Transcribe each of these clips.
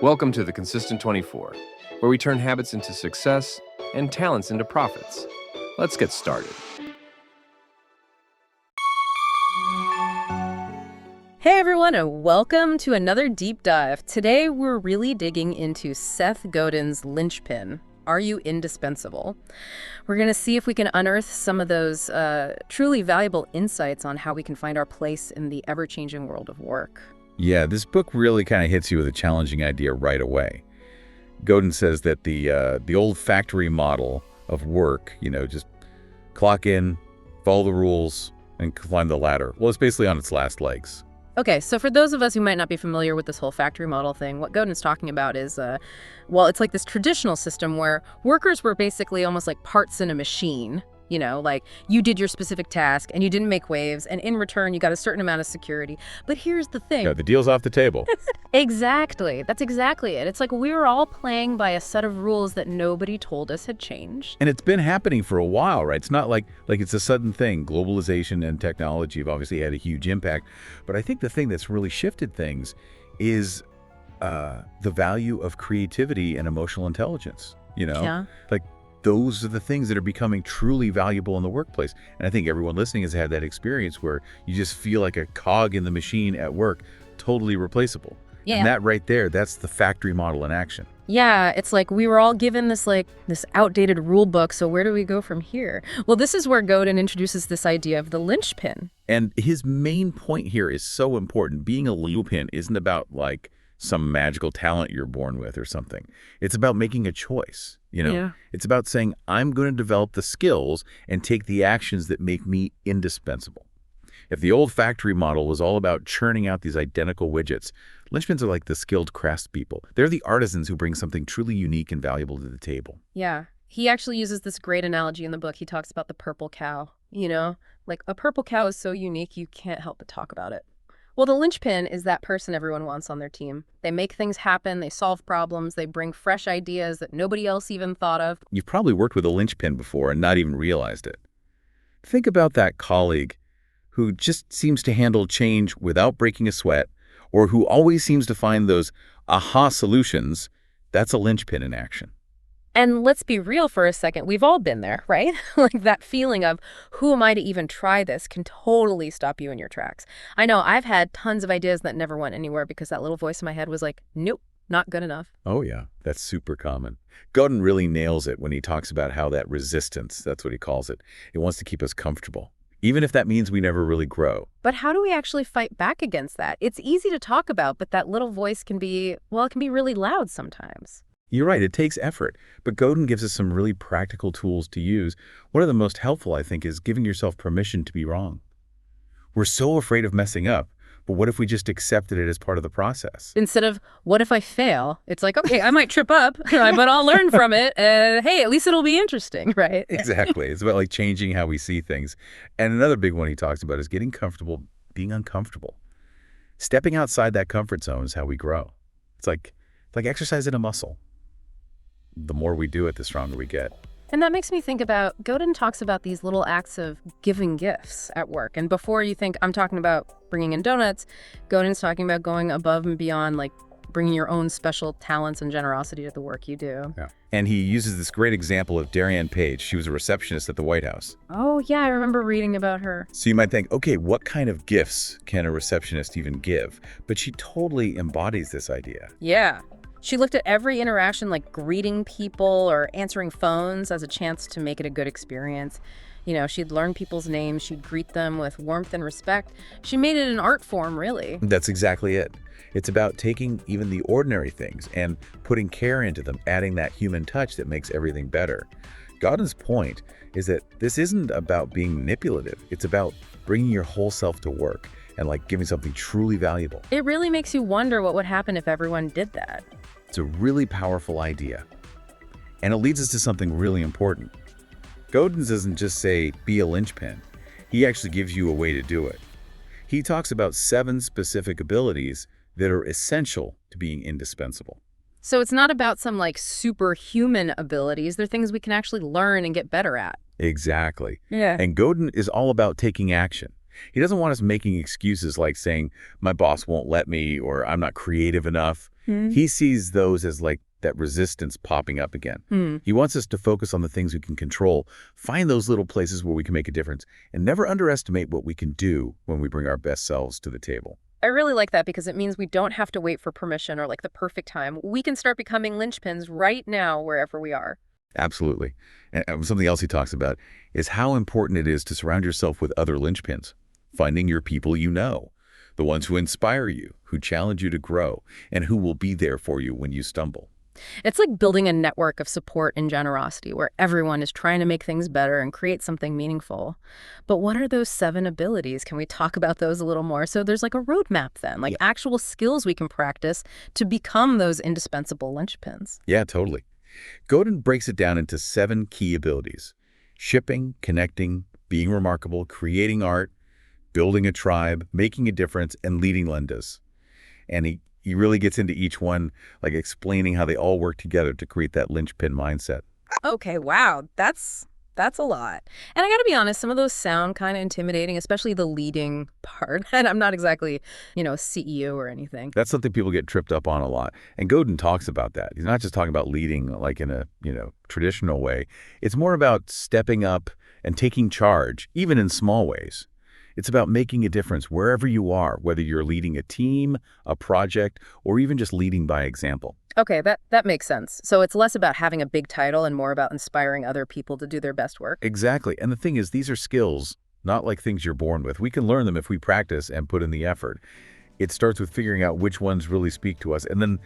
Welcome to the Consistent 24, where we turn habits into success and talents into profits. Let's get started. Hey everyone, and welcome to another deep dive. Today we're really digging into Seth Godin's Linchpin, Are You Indispensable? We're going to see if we can unearth some of those truly valuable insights on how we can find our place in the ever-changing world of work. Yeah, this book really kind of hits you with a challenging idea right away. Godin says that the old factory model of work, just clock in, follow the rules, and climb the ladder. Well, it's basically on its last legs. Okay, so for those of us who might not be familiar with this whole factory model thing, what Godin's talking about is, it's like this traditional system where workers were basically almost like parts in a machine. Like you did your specific task and you didn't make waves, and in return you got a certain amount of security. But here's the thing. Yeah, the deal's off the table. Exactly. That's exactly it. It's like we were all playing by a set of rules that nobody told us had changed. And it's been happening for a while, right? It's not like it's a sudden thing. Globalization and technology have obviously had a huge impact. But I think the thing that's really shifted things is the value of creativity and emotional intelligence, Yeah. Like those are the things that are becoming truly valuable in the workplace. And I think everyone listening has had that experience where you just feel like a cog in the machine at work, totally replaceable. Yeah. And that right there, that's the factory model in action. Yeah, it's like we were all given this outdated rule book, so where do we go from here? Well, this is where Godin introduces this idea of the linchpin. And his main point here is so important. Being a linchpin isn't about like some magical talent you're born with or something. It's about making a choice, Yeah. It's about saying, I'm going to develop the skills and take the actions that make me indispensable. If the old factory model was all about churning out these identical widgets, linchpins are like the skilled craftspeople. They're the artisans who bring something truly unique and valuable to the table. Yeah. He actually uses this great analogy in the book. He talks about the purple cow, Like a purple cow is so unique you can't help but talk about it. Well, the linchpin is that person everyone wants on their team. They make things happen, they solve problems, they bring fresh ideas that nobody else even thought of. You've probably worked with a linchpin before and not even realized it. Think about that colleague who just seems to handle change without breaking a sweat, or who always seems to find those aha solutions. That's a linchpin in action. And let's be real for a second. We've all been there, right? Like that feeling of, who am I to even try this, can totally stop you in your tracks. I know I've had tons of ideas that never went anywhere because that little voice in my head was like, nope, not good enough. Oh yeah, that's super common. Godin really nails it when he talks about how that resistance, that's what he calls it, it wants to keep us comfortable, even if that means we never really grow. But how do we actually fight back against that? It's easy to talk about, but that little voice can be really loud sometimes. You're right, it takes effort, but Godin gives us some really practical tools to use. One of the most helpful, I think, is giving yourself permission to be wrong. We're so afraid of messing up, but what if we just accepted it as part of the process? Instead of, what if I fail? It's like, okay, I might trip up, but I'll learn from it, and hey, at least it'll be interesting, right? Exactly. It's about like changing how we see things. And another big one he talks about is getting comfortable being uncomfortable. Stepping outside that comfort zone is how we grow. It's like exercising a muscle. The more we do it, the stronger we get. And that makes me think about, Godin talks about these little acts of giving gifts at work. And before you think I'm talking about bringing in donuts, Godin's talking about going above and beyond, like bringing your own special talents and generosity to the work you do. Yeah. And he uses this great example of Darianne Page. She was a receptionist at the White House. Oh, yeah, I remember reading about her. So you might think, okay, what kind of gifts can a receptionist even give? But she totally embodies this idea. Yeah. She looked at every interaction like greeting people or answering phones as a chance to make it a good experience. She'd learn people's names, she'd greet them with warmth and respect. She made it an art form, really. That's exactly it. It's about taking even the ordinary things and putting care into them, adding that human touch that makes everything better. Godin's point is that this isn't about being manipulative. It's about bringing your whole self to work and like giving something truly valuable. It really makes you wonder what would happen if everyone did that. It's a really powerful idea. And it leads us to something really important. Godin doesn't just say, be a linchpin. He actually gives you a way to do it. He talks about 7 specific abilities that are essential to being indispensable. So it's not about some superhuman abilities. They're things we can actually learn and get better at. Exactly. Yeah. And Godin is all about taking action. He doesn't want us making excuses like saying, my boss won't let me, or I'm not creative enough. He sees those as like that resistance popping up again. He wants us to focus on the things we can control, find those little places where we can make a difference, and never underestimate what we can do when we bring our best selves to the table. I really like that because it means we don't have to wait for permission or like the perfect time. We can start becoming linchpins right now wherever we are. Absolutely. And something else he talks about is how important it is to surround yourself with other linchpins, finding your people you know, the ones who inspire you, who challenge you to grow, and who will be there for you when you stumble. It's like building a network of support and generosity where everyone is trying to make things better and create something meaningful. But what are those 7 abilities? Can we talk about those a little more? So there's like a roadmap then, like actual skills we can practice to become those indispensable linchpins. Yeah, totally. Godin breaks it down into 7 key abilities: shipping, connecting, being remarkable, creating art, building a tribe, making a difference, and leading lendas. And he really gets into each one, like explaining how they all work together to create that linchpin mindset. Okay, wow, that's a lot. And I gotta be honest, some of those sound kind of intimidating, especially the leading part. And I'm not exactly, CEO or anything. That's something people get tripped up on a lot. And Godin talks about that. He's not just talking about leading like in a, traditional way. It's more about stepping up and taking charge, even in small ways. It's about making a difference wherever you are, whether you're leading a team, a project, or even just leading by example. Okay, that makes sense. So it's less about having a big title and more about inspiring other people to do their best work. Exactly. And the thing is, these are skills, not like things you're born with. We can learn them if we practice and put in the effort. It starts with figuring out which ones really speak to us and then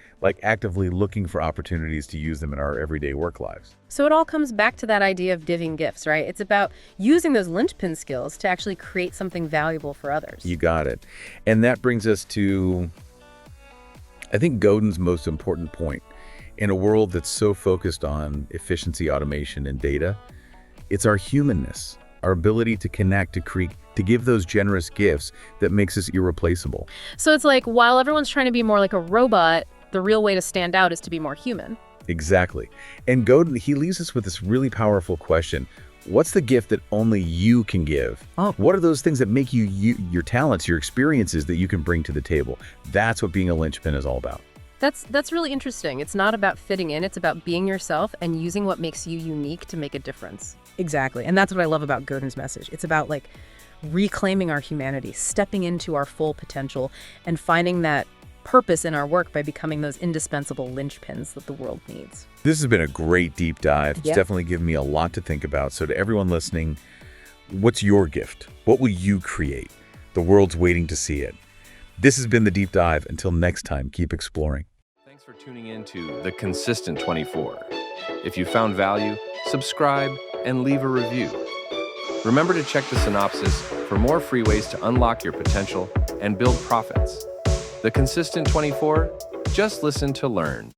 actively looking for opportunities to use them in our everyday work lives. So it all comes back to that idea of giving gifts, right? It's about using those linchpin skills to actually create something valuable for others. You got it. And that brings us to, I think, Godin's most important point. In a world that's so focused on efficiency, automation, and data, it's our humanness, our ability to connect, to give those generous gifts that makes us irreplaceable. So it's like, while everyone's trying to be more like a robot, the real way to stand out is to be more human. Exactly. And Godin, he leaves us with this really powerful question. What's the gift that only you can give? Oh. What are those things that make you, your talents, your experiences that you can bring to the table? That's what being a linchpin is all about. That's really interesting. It's not about fitting in. It's about being yourself and using what makes you unique to make a difference. Exactly. And that's what I love about Godin's message. It's about reclaiming our humanity, stepping into our full potential, and finding that purpose in our work by becoming those indispensable linchpins that the world needs. This has been a great deep dive. It's Yeah. definitely given me a lot to think about. So to everyone listening, what's your gift? What will you create? The world's waiting to see it. This has been the deep dive. Until next time, keep exploring. Thanks for tuning in to The Consistent 24. If you found value, subscribe and leave a review. Remember to check the synopsis for more free ways to unlock your potential and build profits. The Consistent 24, just listen to learn.